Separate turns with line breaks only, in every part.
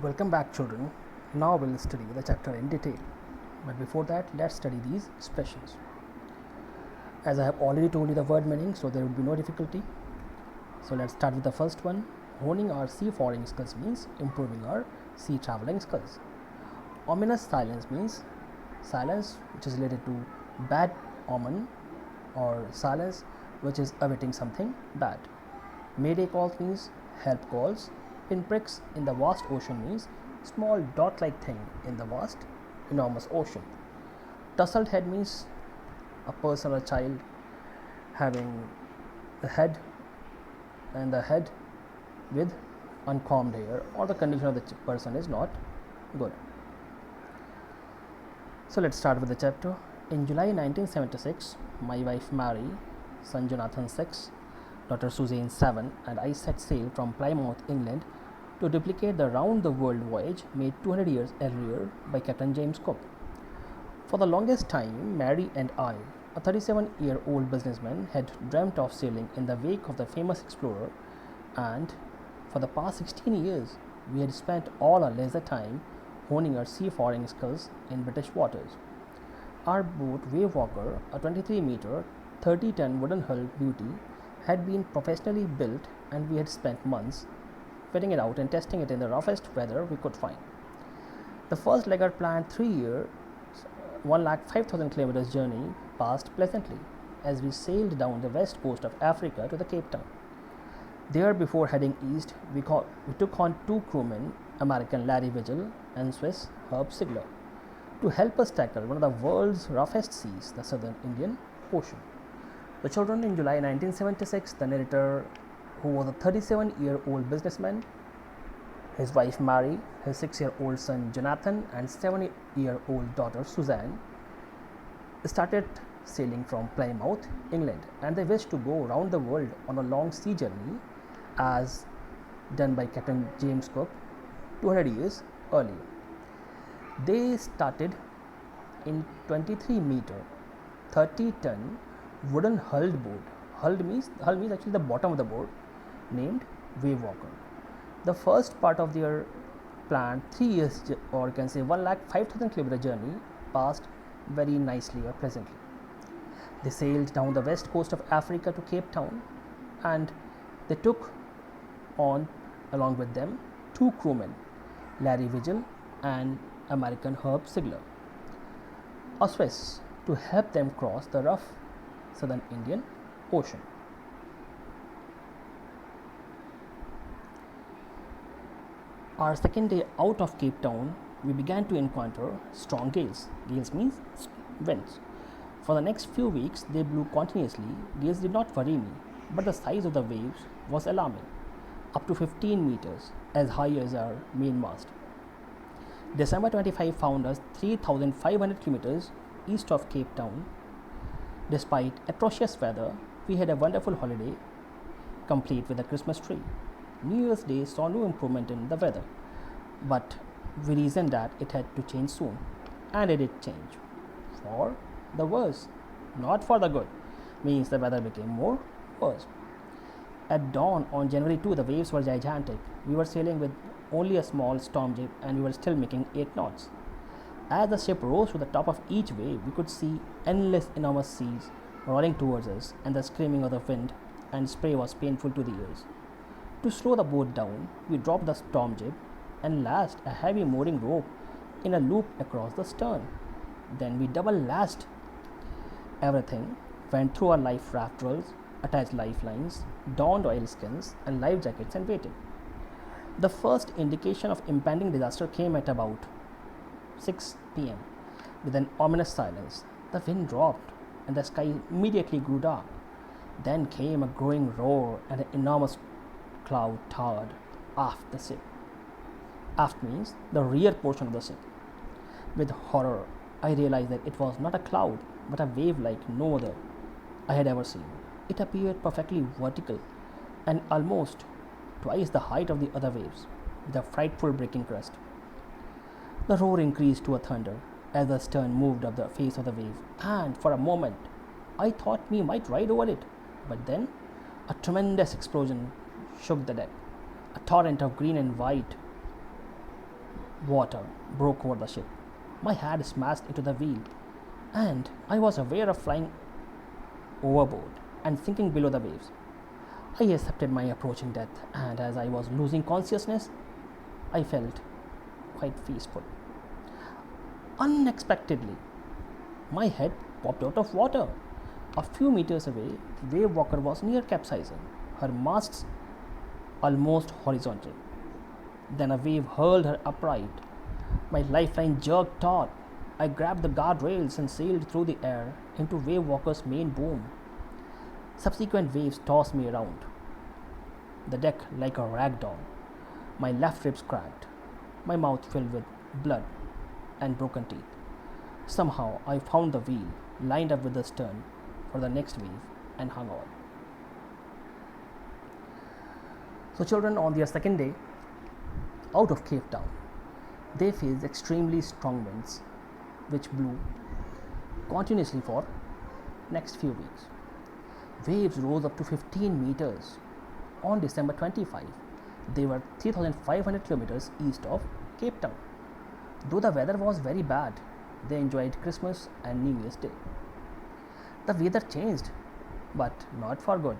Welcome back, children. Now we'll study the chapter in detail. But before that, let's study these expressions. As I have already told you the word meaning, so there will be no difficulty. So let's start with the first one. Honing our seafaring skills means improving our sea traveling skills. Ominous silence means silence which is related to bad omen or silence which is awaiting something bad. Mayday calls means help calls. Pinpricks in the vast ocean means small dot like thing in the vast, enormous ocean. Tousled head means a person or child having the head and the head with uncombed hair, or the condition of the person is not good. So let's start with the chapter. In July 1976, my wife Mary, son Jonathan 6, daughter Suzanne 7, and I set sail from Plymouth, England to duplicate the round the world voyage made 200 years earlier by Captain James Cook. For the longest time, Mary and I, a 37-year-old businessman, had dreamt of sailing in the wake of the famous explorer, and for the past 16 years, we had spent all our leisure time honing our seafaring skills in British waters. Our boat, Wave Walker, a 23-meter, 30-ton wooden hull beauty, had been professionally built, and we had spent months fitting it out and testing it in the roughest weather we could find. The first leg of our planned 3-year, 105,000 kilometers journey passed pleasantly as we sailed down the west coast of Africa to the Cape Town. There, before heading east, we took on 2 crewmen, American Larry Vigil and Swiss Herb Sigler, to help us tackle one of the world's roughest seas, the Southern Indian Ocean. The children, in July 1976, the narrator, who was a 37-year-old businessman, his wife Mary, his 6-year-old son Jonathan, and 7-year-old daughter Suzanne, started sailing from Plymouth, England, and they wished to go around the world on a long sea journey as done by Captain James Cook 200 years earlier. They started in 23-meter, 30-ton wooden hulled boat. Hull means actually the bottom of the boat, named Wave Walker. The first part of their planned 3 years, or you can say 105,000 kilometer journey, passed very nicely or pleasantly. They sailed down the west coast of Africa to Cape Town, and they took on along with them 2 crewmen, Larry Vigil and American Herb Sigler, a Swiss, to help them cross the rough Southern Indian Ocean. Our second day out of Cape Town, we began to encounter strong gales. Gales means winds. For the next few weeks, they blew continuously. Gales did not worry me, but the size of the waves was alarming, up to 15 meters, as high as our mainmast. December 25 found us 3,500 kilometers east of Cape Town. Despite atrocious weather, we had a wonderful holiday, complete with a Christmas tree. New Year's Day saw no improvement in the weather, but we reasoned that it had to change soon, and it did change. For the worse, not for the good, means the weather became more worse. At dawn on January 2, the waves were gigantic. We were sailing with only a small storm jib, and we were still making 8 knots. As the ship rose to the top of each wave, we could see endless enormous seas rolling towards us, and the screaming of the wind and spray was painful to the ears. To slow the boat down, we dropped the storm jib and lashed a heavy mooring rope in a loop across the stern. Then we double lashed everything, went through our life raft drills, attached lifelines, donned oilskins and life jackets, and waited. The first indication of impending disaster came at about 6 p.m. with an ominous silence. The wind dropped and the sky immediately grew dark. Then came a growing roar, and an enormous cloud towered aft the ship. Aft means the rear portion of the ship. With horror, I realized that it was not a cloud, but a wave like no other I had ever seen. It appeared perfectly vertical and almost twice the height of the other waves, with a frightful breaking crest. The roar increased to a thunder as the stern moved up the face of the wave, and for a moment I thought we might ride over it. But then a tremendous explosion shook the deck. A torrent of green and white Water broke over the ship. My head smashed into the wheel, and I was aware of flying overboard and sinking below the waves. I accepted my approaching death, and as I was losing consciousness, I felt quite peaceful. Unexpectedly, my head popped out of water. A few meters away, the wave walker was near capsizing, her masts almost horizontal. Then a wave hurled her upright. My lifeline jerked taut. I grabbed the guardrails and sailed through the air into wave walker's main boom. Subsequent waves tossed me around the deck like a rag doll. My left ribs cracked, my mouth filled with blood and broken teeth. Somehow I found the wheel lined up with the stern for the next wave and hung on. So, children, on their second day out of Cape Town, they faced extremely strong winds which blew continuously for next few weeks. Waves rose up to 15 meters. On December 25, they were 3,500 kilometers east of Cape Town. Though the weather was very bad, they enjoyed Christmas and New Year's Day. The weather changed, but not for good,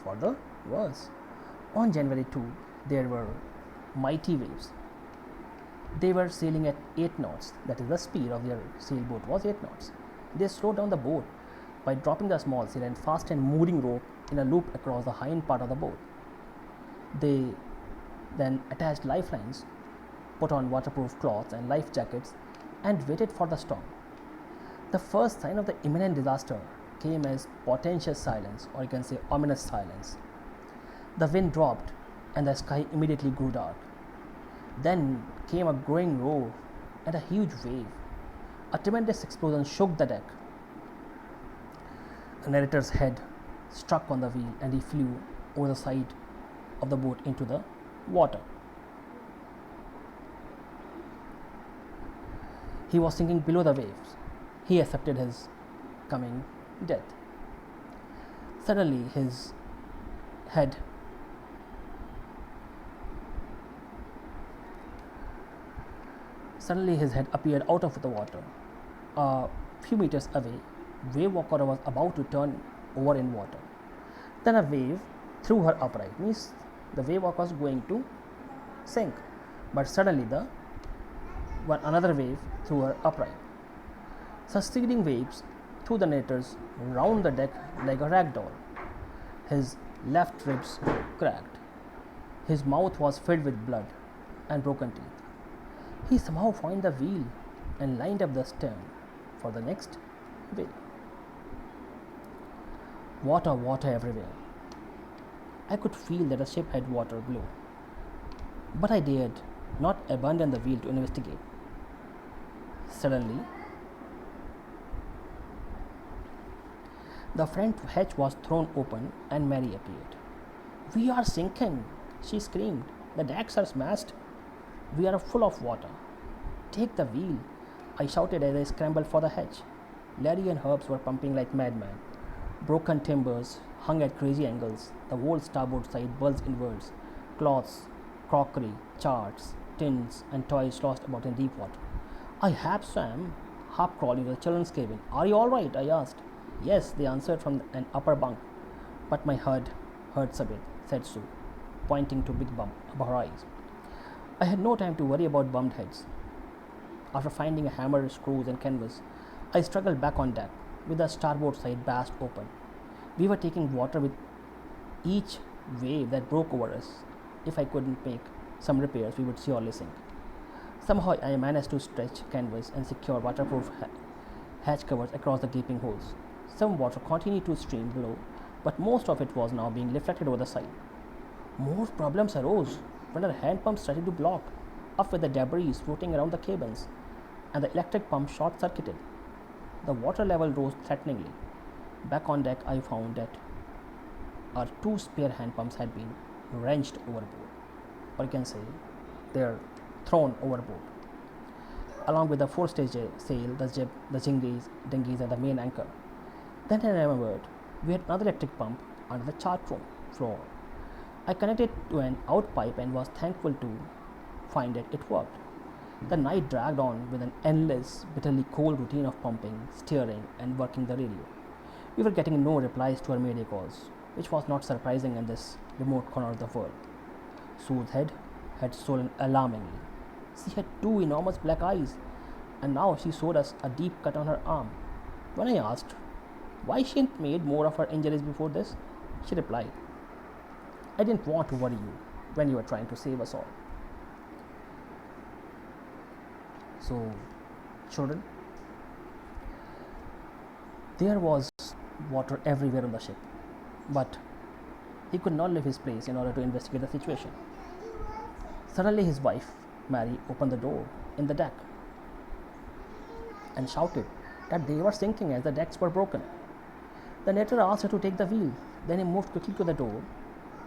for the worse. On January 2, there were mighty waves. They were sailing at 8 knots, that is, the speed of their sailboat was 8 knots. They slowed down the boat by dropping the small sail and fastened mooring rope in a loop across the hind part of the boat. They then attached lifelines, put on waterproof cloths and life jackets, and waited for the storm. The first sign of the imminent disaster came as portentous silence, or you can say ominous silence. The wind dropped and the sky immediately grew dark. Then came a growing roar and a huge wave. A tremendous explosion shook the deck. The narrator's head struck on the wheel and he flew over the side of the boat into the water. He was sinking below the waves. He accepted his coming death. Suddenly his head appeared out of the water. A few meters away, wave walker was about to turn over in water. Then a wave threw her upright, means the wave walker was going to sink, but suddenly another wave threw her upright. Succeeding waves threw the narrators round the deck like a rag doll. His left ribs cracked. His mouth was filled with blood and broken teeth. He somehow found the wheel and lined up the stern for the next wave. Water, water everywhere. I could feel that the ship had water below, but I dared not abandon the wheel to investigate. Suddenly, the front hatch was thrown open and Mary appeared. "We are sinking," she screamed. "The decks are smashed. We are full of water. Take the wheel," I shouted as I scrambled for the hatch. Larry and Herbs were pumping like madmen. Broken timbers hung at crazy angles. The whole starboard side bulged inwards. Cloths, crockery, charts, tins, and toys lost about in deep water. I half swam, half crawled into the children's cabin. "Are you all right?" I asked. "Yes," they answered from an upper bunk. "But my head hurts a bit," said Sue, pointing to big bump above her eyes. I had no time to worry about bumped heads. After finding a hammer, screws, and canvas, I struggled back on deck with the starboard side bashed open. We were taking water with each wave that broke over us. If I couldn't make some repairs, we would surely sink. Somehow I managed to stretch canvas and secure waterproof hatch covers across the gaping holes. Some water continued to stream below, but most of it was now being reflected over the side. More problems arose when our hand pump started to block, up with the debris floating around the cabins, and the electric pump short-circuited. The water level rose threateningly. Back on deck, I found that our 2 spare hand pumps had been wrenched overboard, or you can say they're thrown overboard, along with the forestage sail, the jib, the dinghies, and the main anchor. Then I remembered we had another electric pump under the chart room floor. I connected to an out pipe and was thankful to find that it worked. The night dragged on with an endless, bitterly cold routine of pumping, steering, and working the radio. We were getting no replies to our mayday calls, which was not surprising in this remote corner of the world. Sue's head had swollen alarmingly. She had two enormous black eyes, and now she showed us a deep cut on her arm. When I asked why she hadn't made more of her injuries before this, she replied, "I didn't want to worry you when you were trying to save us all." So, children, there was water everywhere on the ship, but he could not leave his place in order to investigate the situation. Suddenly, his wife, Mary, opened the door in the deck and shouted that they were sinking as the decks were broken. The narrator asked her to take the wheel. Then he moved quickly to the door.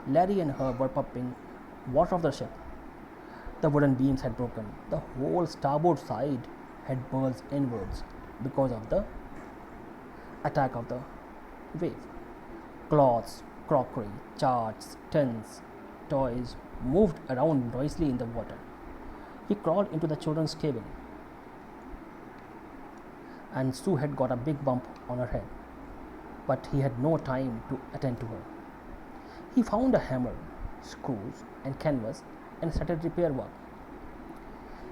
Larry and Herb were pumping water off the ship. The wooden beams had broken. The whole starboard side had bulged inwards because of the attack of the wave. Cloths, crockery, charts, tins, toys moved around noisily in the water. He crawled into the children's cabin, and Sue had got a big bump on her head, but he had no time to attend to her. He found a hammer, screws, and canvas and started repair work.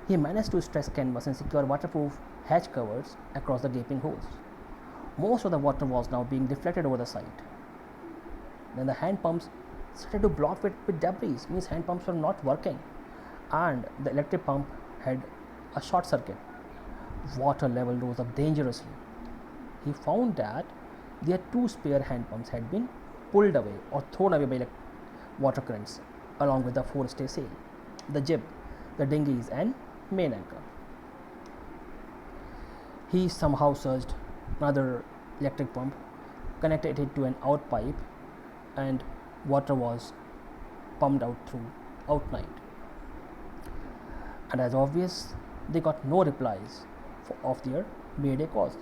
He managed to stretch canvas and secure waterproof hatch covers across the gaping holes. Most of the water was now being deflected over the side. Then the hand pumps started to block with debris, means hand pumps were not working, and the electric pump had a short circuit. Water level rose up dangerously. He found that their two spare hand pumps had been pulled away or thrown away by water currents, along with the forestay, the jib, the dinghies, and main anchor. He somehow surged another electric pump, connected it to an out pipe, and water was pumped out through outnight. And as obvious, they got no replies of their mayday calls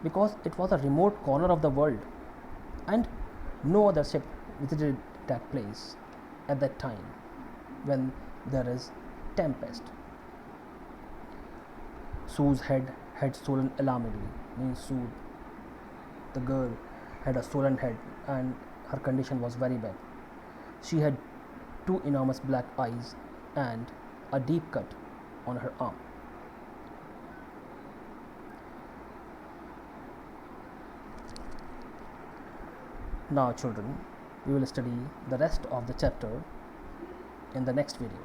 because it was a remote corner of the world and no other ship visited that place at that time when there is tempest. Sue's head had swollen alarmingly, means Sue, the girl, had a swollen head and her condition was very bad. She had two enormous black eyes and a deep cut on her arm. Now children, we will study the rest of the chapter in the next video.